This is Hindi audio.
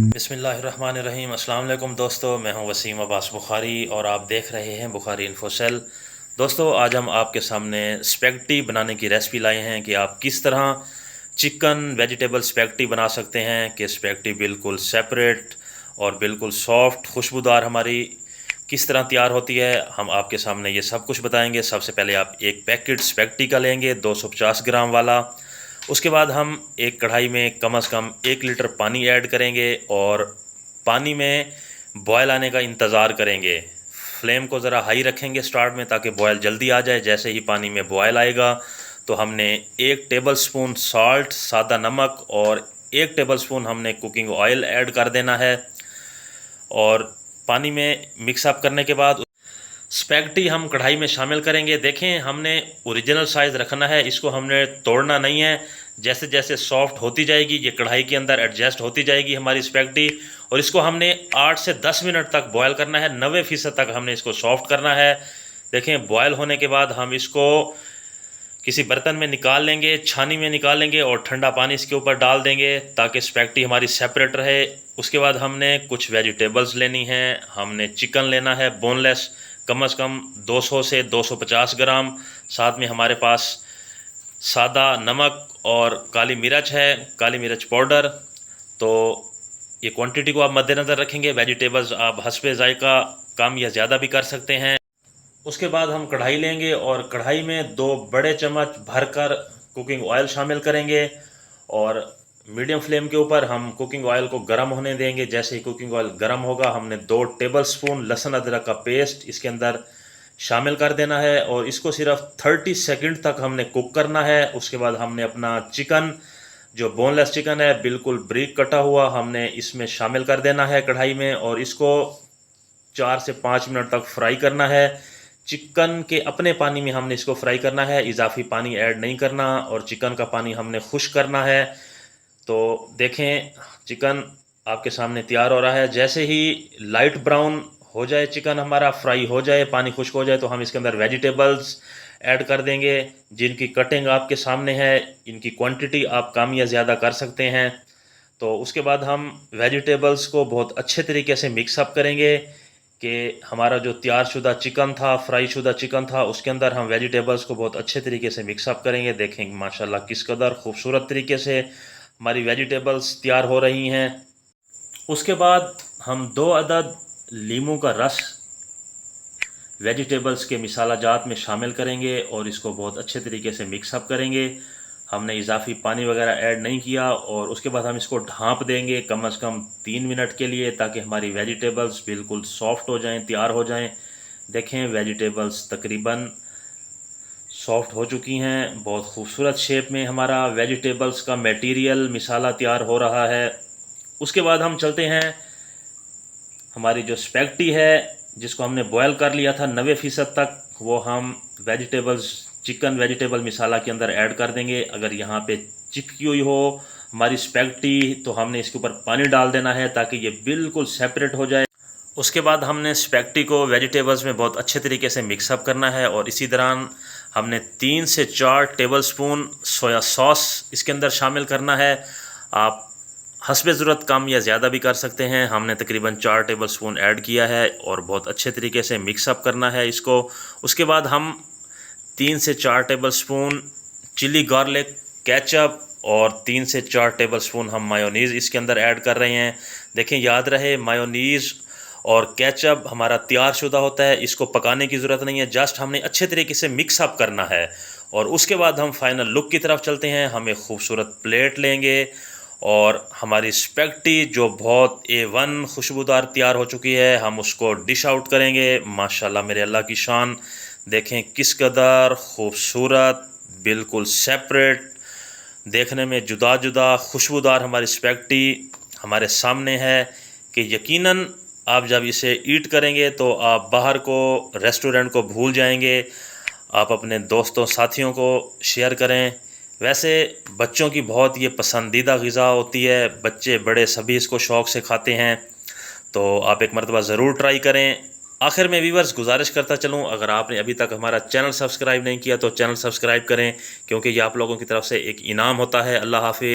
बिस्मिल्लाहिर्रहमानिर्रहीम। अस्सलाम वालेकुम दोस्तों, मैं हूं वसीम अब्बास बुखारी और आप देख रहे हैं बुखारी इन्फोसेल। दोस्तों, आज हम आपके सामने स्पेगेटी बनाने की रेसिपी लाए हैं कि आप किस तरह चिकन वेजिटेबल स्पेगेटी बना सकते हैं कि स्पेगेटी बिल्कुल सेपरेट और बिल्कुल सॉफ्ट खुशबूदार हमारी किस तरह तैयार होती है। हम आपके सामने ये सब कुछ बताएंगे। सबसे पहले आप एक पैकेट स्पेगेटी का लेंगे 250 ग्राम वाला। उसके बाद हम एक कढ़ाई में कम से कम 1 लीटर पानी ऐड करेंगे और पानी में बॉयल आने का इंतज़ार करेंगे। फ्लेम को ज़रा हाई रखेंगे स्टार्ट में ताकि बॉयल जल्दी आ जाए। जैसे ही पानी में बॉयल आएगा तो हमने 1 टेबलस्पून सॉल्ट सादा नमक और 1 टेबलस्पून हमने कुकिंग ऑयल ऐड कर देना है। और पानी में मिक्सअप करने के बाद स्पेगेटी हम कढ़ाई में शामिल करेंगे। देखें, हमने ओरिजिनल साइज़ रखना है, इसको हमने तोड़ना नहीं है। जैसे जैसे सॉफ्ट होती जाएगी ये कढ़ाई के अंदर एडजस्ट होती जाएगी हमारी स्पेगेटी। और इसको हमने 8 से 10 मिनट तक बॉयल करना है। 90% तक हमने इसको सॉफ्ट करना है। देखें, बॉयल होने के बाद हम इसको किसी बर्तन में निकाल लेंगे, छानी में निकाल लेंगे और ठंडा पानी इसके ऊपर डाल देंगे ताकि स्पेगेटी हमारी सेपरेट रहे। उसके बाद हमने कुछ वेजिटेबल्स लेनी हैं। हमने चिकन लेना है बोनलेस, कम से कम 200 से 250 ग्राम। साथ में हमारे पास सादा नमक और काली मिर्च है, काली मिर्च पाउडर। तो ये क्वांटिटी को आप मद्देनज़र रखेंगे। वेजिटेबल्स आप हस्बे जायका कम या ज़्यादा भी कर सकते हैं। उसके बाद हम कढ़ाई लेंगे और कढ़ाई में 2 बड़े चम्मच भरकर कुकिंग ऑयल शामिल करेंगे और मीडियम फ्लेम के ऊपर हम कुकिंग ऑयल को गर्म होने देंगे। जैसे ही कुकिंग ऑयल गर्म होगा हमने 2 टेबलस्पून लहसुन अदरक का पेस्ट इसके अंदर शामिल कर देना है और इसको सिर्फ 30 सेकंड तक हमने कुक करना है। उसके बाद हमने अपना चिकन, जो बोनलेस चिकन है बिल्कुल ब्रीक कटा हुआ, हमने इसमें शामिल कर देना है कढ़ाई में और इसको 4 से 5 मिनट तक फ्राई करना है। चिकन के अपने पानी में हमने इसको फ्राई करना है, इजाफी पानी ऐड नहीं करना और चिकन का पानी हमने खुश करना है। तो देखें, चिकन आपके सामने तैयार हो रहा है। जैसे ही लाइट ब्राउन हो जाए, चिकन हमारा फ्राई हो जाए, पानी खुश्क हो जाए, तो हम इसके अंदर वेजिटेबल्स ऐड कर देंगे जिनकी कटिंग आपके सामने है। इनकी क्वांटिटी आप कम या ज़्यादा कर सकते हैं। तो उसके बाद हम वेजिटेबल्स को बहुत अच्छे तरीके से मिक्सअप करेंगे कि हमारा जो तैयार शुदा चिकन था, फ्राई शुदा चिकन था, उसके अंदर हम वेजिटेबल्स को बहुत अच्छे तरीके से मिक्सअप करेंगे। देखेंगे माशाल्लाह किस कदर खूबसूरत तरीके से हमारी वेजिटेबल्स तैयार हो रही हैं। उसके बाद हम 2 अदद लीमू का रस वेजिटेबल्स के मिसाला जात में शामिल करेंगे और इसको बहुत अच्छे तरीके से मिक्सअप करेंगे। हमने इजाफी पानी वगैरह ऐड नहीं किया और उसके बाद हम इसको ढाँप देंगे कम से कम 3 मिनट के लिए ताकि हमारी वेजिटेबल्स बिल्कुल सॉफ्ट हो जाएं, तैयार हो जाएं। देखें, वेजिटेबल्स तकरीबन सॉफ्ट हो चुकी हैं। बहुत खूबसूरत शेप में हमारा वेजिटेबल्स का मटेरियल मिसाला तैयार हो रहा है। उसके बाद हम चलते हैं, हमारी जो स्पेगेटी है जिसको हमने बॉयल कर लिया था 90% तक, वो हम चिकन वेजिटेबल मिसाला के अंदर ऐड कर देंगे। अगर यहाँ पे चिपकी हुई हो हमारी स्पेगेटी तो हमने इसके ऊपर पानी डाल देना है ताकि ये बिल्कुल सेपरेट हो जाए। उसके बाद हमने स्पेगेटी को वेजिटेबल्स में बहुत अच्छे तरीके से मिक्सअप करना है और इसी दौरान हमने 3 से 4 टेबलस्पून सोया सॉस इसके अंदर शामिल करना है। आप हस्बे ज़रूरत कम या ज़्यादा भी कर सकते हैं। हमने तकरीबन 4 टेबलस्पून ऐड किया है और बहुत अच्छे तरीके से मिक्सअप करना है इसको। उसके बाद हम 3 से 4 टेबलस्पून चिली गार्लिक केचप और 3 से 4 टेबलस्पून हम मायोनीज़ इसके अंदर ऐड कर रहे हैं। देखें, याद रहे मायोनीज़ और केचप हमारा तैयार शुदा होता है, इसको पकाने की ज़रूरत नहीं है, जस्ट हमने अच्छे तरीके से मिक्सअप करना है। और उसके बाद हम फाइनल लुक की तरफ चलते हैं। हम एक खूबसूरत प्लेट लेंगे और हमारी स्पेगेटी जो बहुत A1 खुशबूदार तैयार हो चुकी है, हम उसको डिश आउट करेंगे। माशाल्लाह मेरे अल्लाह की शान, देखें किस कदर खूबसूरत, बिल्कुल सेपरेट, देखने में जुदा जुदा खुशबूदार हमारी स्पेगेटी हमारे सामने है कि यकीनन आप जब इसे ईट करेंगे तो आप बाहर को, रेस्टोरेंट को भूल जाएंगे। आप अपने दोस्तों साथियों को शेयर करें। वैसे बच्चों की बहुत ये पसंदीदा ग़िज़ा होती है, बच्चे बड़े सभी इसको शौक़ से खाते हैं। तो आप एक मरतबा ज़रूर ट्राई करें। आखिर में व्यूअर्स गुजारिश करता चलूं, अगर आपने अभी तक हमारा चैनल सब्सक्राइब नहीं किया तो चैनल सब्सक्राइब करें क्योंकि ये आप लोगों की तरफ से एक इनाम होता है। अल्लाह हाफ़िज़।